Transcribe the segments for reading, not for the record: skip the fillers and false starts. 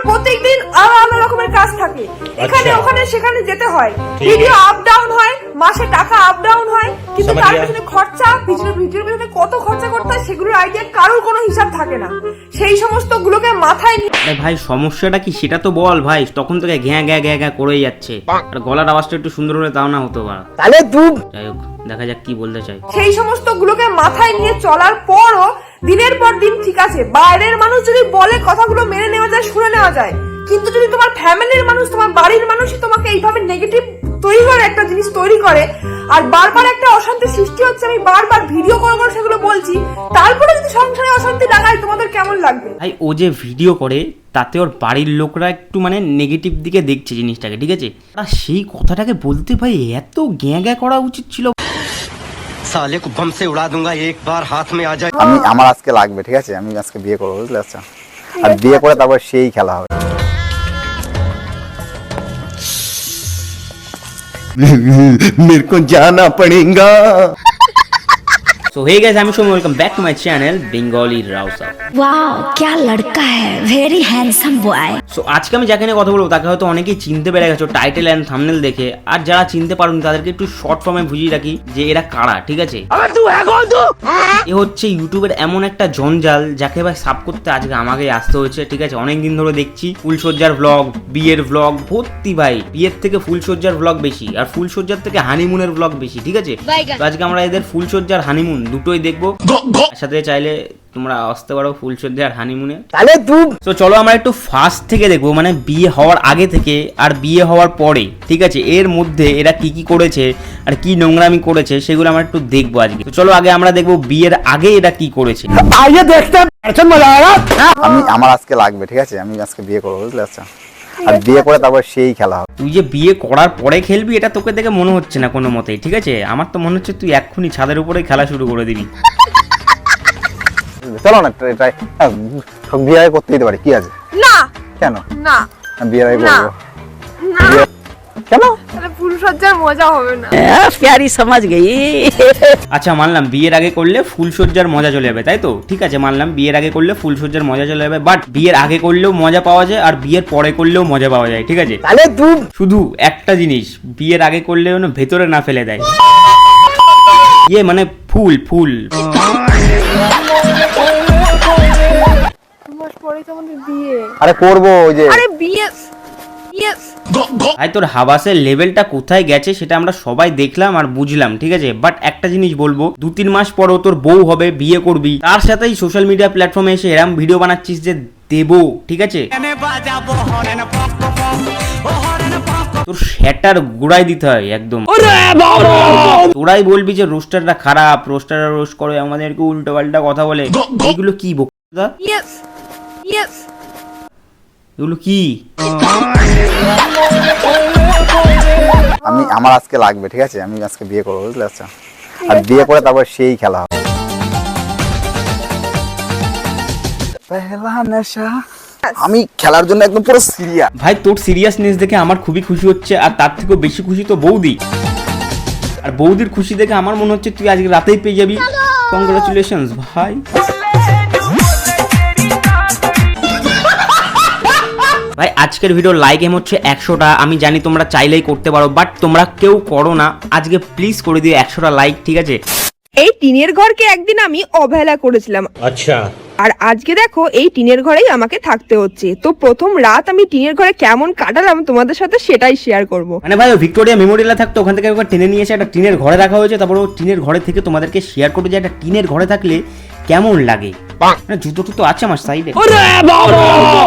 প্রত্যেকদিন আলাদা রকমের কাজ থাকে, এখানে ওখানে সেখানে যেতে হয়, ভিডিও আপ ডাউন হয়, মাসে টাকা আপ ডাউন হয়, কিন্তু তার পিছনে খরচা, ভিডিওর পিছনে কত খরচা করতে হয় সেগুলোর আইডিয়া কারোর কোনো হিসাব থাকে না। সেই সমস্ত গুলোকে মাথায় নিয়ে ভাই সমস্যাটা কি সেটা তো বল ভাই, তখন থেকে ঘ্যাঁ ঘ্যাঁ ঘ্যাঁ ঘ্যাঁ করেই যাচ্ছে, আর গলার আওয়াজটা একটু সুন্দর হলে তাও না হতো পারে। তাহলে তুই যাই হোক দেখা যাক কি বলতে চাই। সেই সমস্ত গুলোকে মাথায় নিয়ে চলার পরও দিনের পর দিন ঠিক আছে, বাইরের মানুষ যদি বলে কথাগুলো মেনে নেওয়া যায়, শুনে নেওয়া যায়, কিন্তু যদি তোমার ফ্যামিলির মানুষ, তোমার বাড়ির মানুষই তোমাকে এইভাবে নেগেটিভ তৈরি করে, একটা জিনিস তৈরি করে, আর বারবার একটা অশান্তি সৃষ্টি হচ্ছে, আমি বারবার ভিডিও করে করে সেগুলো বলছি, তারপরে যদি সংসারে অশান্তি লাগায় তোমাদের কেমন লাগবে? ভাই ও যে ভিডিও করে তাতে ওর বাড়ির লোকরা একটু মানে নেগেটিভ দিকে দেখছে জিনিসটাকে, ঠিক আছে, আর সেই কথাটাকে বলতে ভাই এত গ্যাঁ গ্যাঁ করা উচিত ছিল। साले को बम से उड़ा दूंगा एक बार हाथ में आ जाए। আমি আমার আজকে লাগবে, ঠিক আছে, আমি আজকে বিয়ে করবো, বুঝলে? আচ্ছা, আর বিয়ে করে তারপর সেই খেলা হবে। मेरे को जाना पड़ेगा। So hey guys, I'm Shom, welcome back to my channel Bengali Rausa। Wow क्या लड़का है, वेरी हैंडसम बॉय। সো আজকে আমি যাকে নিয়ে কথা বলবো তাকে হয়তো অনেকেই চিনতে পেরে গেছো টাইটেল অ্যান্ড থাম্বনেল দেখে, আর যারা চিনতে পারোনি তাদেরকে একটু শর্ট ফর্মে বুঝিয়ে রাখি যে এরা কারা, ঠিক আছে। এ হচ্ছে ইউটিউবের এমন একটা জঞ্জাল যাকে ভাই সাব করতে আজকে আমাকে আসতে হয়েছে, ঠিক আছে। অনেকদিন ধরে দেখছি ফুলসজ্জার ব্লগ, বিয়ের ব্লগ ভর্তি ভাই, বিয়ের থেকে ফুলসজ্জার ব্লগ বেশি, আর ফুলসজ্জার থেকে হানিমুনের ব্লগ বেশি, ঠিক আছে। তো আজকে আমরা এদের ফুলসজ্জার হানিমুন দুটোই দেখবো, সাথে চাইলে তোমরা আসতে পারো ফুলসজ্জা আর হানিমুনে। তাহলে তুই তো চলো আমরা একটু ফার্স্ট থেকে দেখবো, মানে বিয়ে হওয়ার আগে থেকে আর বিয়ে হওয়ার পরে, ঠিক আছে, এর মধ্যে এরা কি কি করেছে আর কি নোংরামি করেছে সেগুলো আমরা একটু দেখবো আজকে। তো চলো আগে আমরা দেখবো বিয়ের আগে এরা কি করেছে। আইয়ে দেখতে মজা আয়েগা। আমি আমার আজকে লাগবে, ঠিক আছে, আমি আজকে বিয়ে করবো, বুঝলে? আচ্ছা, আর বিয়ে করে তারপর সেই খেলা হবে। তুই যে বিয়ে করার পরে খেলবি এটা তোকে দেখে মনে হচ্ছে না কোনো মতেই, ঠিক আছে। আমার তো মনে হচ্ছে তুই এক্ষুনি ছাদের উপরে খেলা শুরু করে দিবি। চলো না, ট্রাই বিয়ে আগে করতে দিতে পারি, কি আছে? না কেন না বিয়ে আগে না করবো? না, কেন? তাহলে ফুলসজ্জার মজা হবে না। प्यारी समझ गई। আচ্ছা মানলাম বিয়ের আগে করলে ফুলসজ্জার মজা চলে যাবে, তাই তো, ঠিক আছে, মানলাম বিয়ের আগে করলে ফুলসজ্জার মজা চলে যাবে, বাট বিয়ের আগে করলেও মজা পাওয়া যায় আর বিয়ের পরে করলেও মজা পাওয়া যায়, ঠিক আছে। তাহলে তুই শুধু একটা জিনিস বিয়ের আগে করলে যেন ভেতরে না ফেলে দেয়, ইয়ে মানে ফুল ফুল। 2 মাস পরেই তো আমাদের বিয়ে। আরে করবো, ওই যে আরে বিয়ে বিয়ে ভাই তোর হাবাসের লেভেলটা কোথায় গেছে সেটা আমরা সবাই দেখলাম আর বুঝলাম, ঠিক আছে। বাট একটা জিনিস বলবো, 2-3 মাস পরও তোর বউ হবে, বিয়ে করবি, তার সাথেই সোশ্যাল মিডিয়া প্ল্যাটফর্মে এসে এরম ভিডিও বানাচ্ছিস যে দেবো, ঠিক আছে, তোর সেটার গুড়াই দিতে হয় একদম। তোরাই বলবি যে রোস্টাররা খারাপ, রোস্টাররা রোস্ট করে আমাদেরকে উল্টো পাল্টা কথা বলে, এগুলো কি বক্তৃতা, ইয়েস ইয়েস এগুলো কি? আমি আমার আজকে লাগবে, ঠিক আছে, আমি আজকে বিয়ে করবো, বুঝলে? আচ্ছা, আর বিয়ে করে তারপর সেই খেলা হবে। পহেলা নেশা। আমি খেলার জন্য একদম পুরো সিরিয়াস। ভাই তোর সিরিয়াসনেস দেখে আমার খুবই খুশি হচ্ছে, আর তার থেকেও বেশি খুশি তো বৌদি, আর বৌদির খুশি দেখে আমার মনে হচ্ছে তুই আজকে রাতেই পেয়ে যাবি। কংগ্রাচুলেশনস ভাই। ভাই আজকের ভিডিও লাইক এম হচ্ছে 100টা, আমি জানি তোমরা চাইলেই করতে পারো, বাট তোমরা কেউ করো না, আজকে প্লিজ করে দিও 100টা লাইক, ঠিক আছে। এই টিনের ঘরকে একদিন আমি অবহেলা করেছিলাম, अच्छा আর আজকে দেখো এই টিনের ঘরেই আমাকে থাকতে হচ্ছে। তো প্রথম রাত আমি টিনের ঘরে কেমন কাটালাম তোমাদের সাথে সেটাই শেয়ার করব। মানে ভাই ভিক্টোরিয়া মেমোরিয়ালে থাকতো, ওখান থেকে একবার টেনে নিয়ে এসে একটা টিনের ঘরে রাখা হয়েছে, তারপর ও টিনের ঘরে থেকে তোমাদেরকে শেয়ার করতে যে একটা টিনের ঘরে থাকলে কেমন লাগে। মানে জুতো টুতো আছে আমার সাইডে।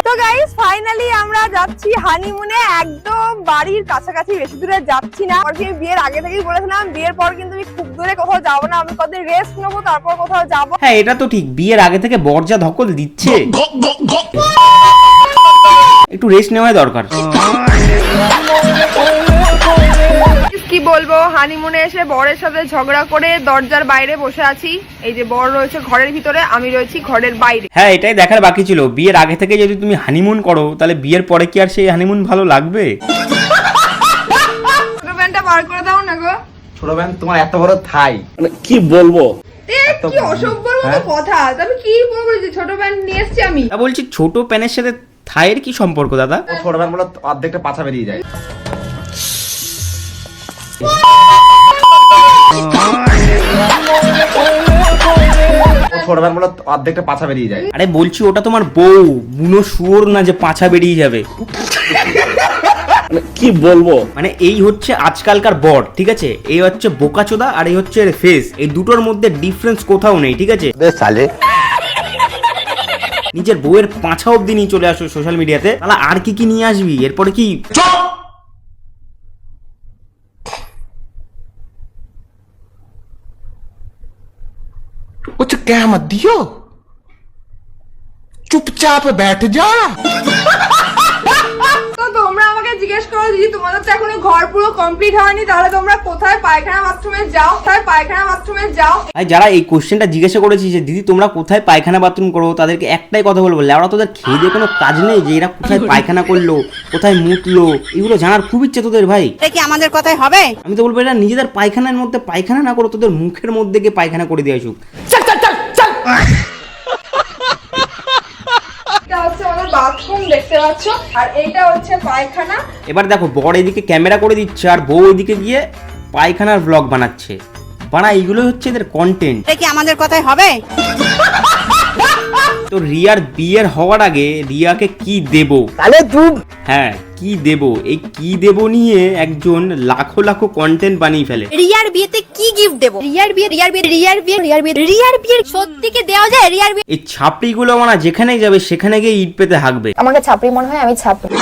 তো গাইস ফাইনালি আমরা যাচ্ছি হানিমুনে, একদম বাড়ির কাছাকাছি, বেশি দূরে যাচ্ছি না। আর আমি বিয়ের আগে থেকেই বলেছিলাম বিয়ের পর কিন্তু আমি খুব দূরে কোথাও যাবো না, আমি কতদিন রেস্ট নেবো তারপর কোথাও যাবো। হ্যাঁ এটা তো ঠিক, বিয়ের আগে থেকে বরজা ধকল দিচ্ছে, একটু রেস্ট নেওয়াই দরকার। কি বলবো, হানিমুনে এসে বরের সাথে ঝগড়া করে দরজার বাইরে বসে আছি। এই যে বর রয়েছে ঘরের ভিতরে, আমি রয়েছি ঘরের বাইরে। হ্যাঁ এটাই দেখার বাকি ছিল, বিয়ের আগে থেকে যদি তুমি হানিমুন করো তাহলে বিয়ের পরে কি আর সেই হানিমুন ভালো লাগবে? ছোট প্যান্টটা বার করে দাও না গো। ছোট ব্যান তোমার এত বড় থাই, কি বলবো? কি অসভ্যর মতো কথা, আমি কি বলবো যে ছোট প্যান্ট নিয়ে এসেছি আমি। তা বলছি ছোট প্যানের সাথে থায়ের কি সম্পর্ক দাদা? ও ছোটবেলা বলে অর্ধেকটা পাছা বেরিয়ে যায়। ও ছোটবেলা বলে অর্ধেকটা পাছা বেরিয়ে যায়। আরে বলছি ওটা তোমার বউ, বুনো শুয়োর না যে পাছা বেরিয়ে যাবে। কি বলবো, মানে এই হচ্ছে আজকালকার বর, ঠিক আছে? এই হচ্ছে বোকাচোদা আর এই হচ্ছে ফেস। এই দুটোর মধ্যে ডিফারেন্স কোথাও নেই, ঠিক আছে? বেশ চালে নিজের বউয়ের পাঁচা অব্দি নিয়ে চলে আসো সোশ্যাল মিডিয়াতে, তাহলে আর কি কি নিয়ে আসবি এরপরে? কি कुछ कह मत दियो, चुपचाप बैठ जा। তো তোমরা আমাকে জিজ্ঞেস করো দিদি তোমাদের তো এখনো ঘর পুরো কমপ্লিট হয়নি, তাহলে তোমরা কোথায় পায়খানা বাথরুমে যাও, কোথায় পায়খানা বাথরুমে যাও? ভাই যারা এই কোশ্চেনটা জিজ্ঞাসা করেছি যে দিদি তোমরা কোথায় পায়খানা বাথরুম করো, তাদেরকে একটাই কথা বলবো, লেওড়া তোদের খেয়ে দিয়ে কোনো কাজ নেই যে এরা কোথায় পায়খানা করলো, কোথায় মুতলো, এগুলো জানার খুব ইচ্ছে তোদের ভাই। এটা কি আমাদের কথাই হবে? আমি তো বলবো এরা নিজেদের পায়খানার মধ্যে পায়খানা না করো, তোদের মুখের মধ্যে গিয়ে পায়খানা করে দিয়ে আসুক। এটা হচ্ছে আমাদের বাথরুম দেখতে পাচ্ছ, আর এইটা হচ্ছে পায়খানা। এবার দেখো বর এদিকে ক্যামেরা করে দিচ্ছে আর বউ ওইদিকে গিয়ে পায়খানার ব্লগ বানাচ্ছে। বানা এইগুলো হচ্ছে এদের কন্টেন্ট। এটা কি আমাদের কথাই হবে? তো রিয়ার বিয়ের হওয়ার আগে রিয়াকে কি দেব, হ্যাঁ কি দেব, এই কি দেব নিয়ে একজন লাখো লাখো কন্টেন্ট বানিয়ে ফেলে। রিয়ার বিয়েতে কি গিফট দেব? রিয়ার বিয়ে সত্যি কি দেওয়া যায়? রিয়ার বিয়ে এই ছাপড়িগুলো মানে যেখানেই যাবে সেখানে গিয়ে ইট পেতে হাঁকবে। আমাকে ছাপড়ি মনে হয়, আমি ছাপড়ি।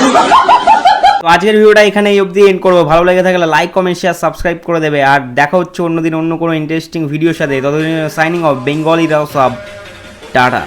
তো আজকের ভিডিওটা এখানে এই অবধি এন্ড করবো। ভালো লেগে থাকলে লাইক কমেন্ট শেয়ার সাবস্ক্রাইব করে দেবে, আর দেখা হচ্ছে অন্যদিন অন্য কোনো ইন্টারেস্টিং ভিডিওর সাথে। ততদিন সাইনিং অফ বেঙ্গলি রাও সব, টাটা।